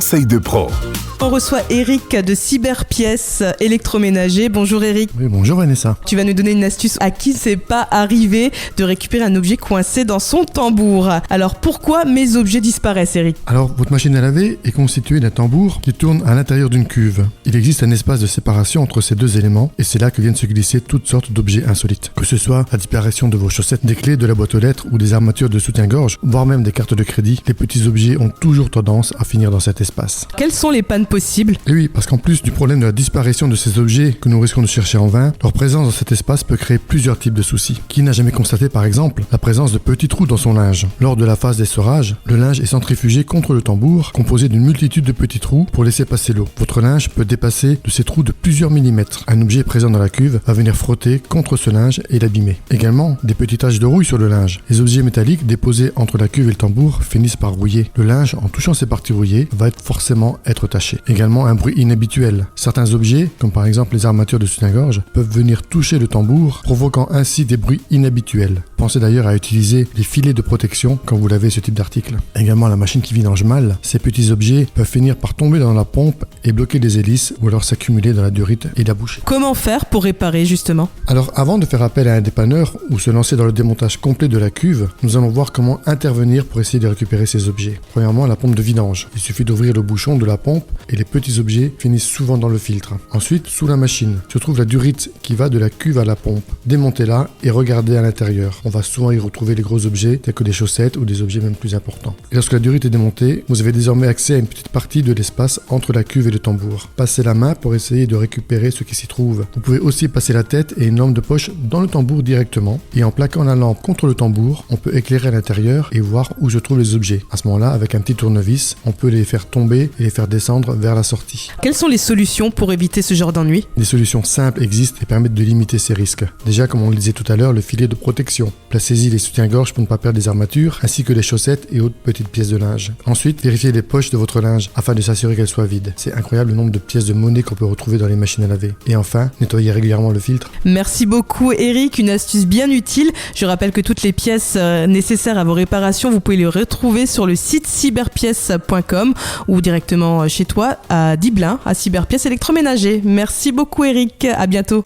conseils de pro. On reçoit Eric de Cyberpièces électroménager. Bonjour Eric. Oui, bonjour Vanessa. Tu vas nous donner une astuce à qui c'est pas arrivé de récupérer un objet coincé dans son tambour. Alors pourquoi mes objets disparaissent, Eric? Alors, votre machine à laver est constituée d'un tambour qui tourne à l'intérieur d'une cuve. Il existe un espace de séparation entre ces deux éléments et c'est là que viennent se glisser toutes sortes d'objets insolites. Que ce soit la disparition de vos chaussettes, des clés de la boîte aux lettres ou des armatures de soutien-gorge, voire même des cartes de crédit, les petits objets ont toujours tendance à finir dans cet espace. Quelles sont les pannes possibles? Et oui, parce qu'en plus du problème de la disparition de ces objets que nous risquons de chercher en vain, leur présence dans cet espace peut créer plusieurs types de soucis. Qui n'a jamais constaté par exemple la présence de petits trous dans son linge? Lors de la phase d'essorage, le linge est centrifugé contre le tambour, composé d'une multitude de petits trous pour laisser passer l'eau. Votre linge peut dépasser de ces trous de plusieurs millimètres. Un objet présent dans la cuve va venir frotter contre ce linge et l'abîmer. Également, des petites taches de rouille sur le linge. Les objets métalliques déposés entre la cuve et le tambour finissent par rouiller. Le linge, en touchant ces parties rouillées, va forcément être taché. Également, un bruit inhabituel. Certains objets, comme par exemple les armatures de soutien-gorge, peuvent venir toucher le tambour, provoquant ainsi des bruits inhabituels. Pensez d'ailleurs à utiliser les filets de protection quand vous lavez ce type d'article. Également, la machine qui vidange mal, ces petits objets peuvent finir par tomber dans la pompe et bloquer les hélices ou alors s'accumuler dans la durite et la bouchée. Comment faire pour réparer justement? Alors, avant de faire appel à un dépanneur ou se lancer dans le démontage complet de la cuve, nous allons voir comment intervenir pour essayer de récupérer ces objets. Premièrement, la pompe de vidange. Il suffit d'ouvrir le bouchon de la pompe et les petits objets finissent souvent dans le filtre. Ensuite, sous la machine, se trouve la durite qui va de la cuve à la pompe. Démontez-la et regardez à l'intérieur. On va souvent y retrouver les gros objets tels que des chaussettes ou des objets même plus importants. Et lorsque la durite est démontée, vous avez désormais accès à une petite partie de l'espace entre la cuve et le tambour. Passez la main pour essayer de récupérer ce qui s'y trouve. Vous pouvez aussi passer la tête et une lampe de poche dans le tambour directement et en plaquant la lampe contre le tambour, on peut éclairer à l'intérieur et voir où se trouvent les objets. À ce moment-là, avec un petit tournevis, on peut les faire tomber et les faire descendre vers la sortie. Quelles sont les solutions pour éviter ce genre d'ennui? Des solutions simples existent et permettent de limiter ces risques. Déjà, comme on le disait tout à l'heure, le filet de protection. Placez-y les soutiens-gorge pour ne pas perdre les armatures, ainsi que les chaussettes et autres petites pièces de linge. Ensuite, vérifiez les poches de votre linge afin de s'assurer qu'elles soient vides. C'est incroyable le nombre de pièces de monnaie qu'on peut retrouver dans les machines à laver. Et enfin, nettoyez régulièrement le filtre. Merci beaucoup Eric, une astuce bien utile. Je rappelle que toutes les pièces nécessaires à vos réparations, vous pouvez les retrouver sur le site cyberpièces.com ou directement chez toi à Diblin, à Cyberpièces électroménager. Merci beaucoup Eric, à bientôt.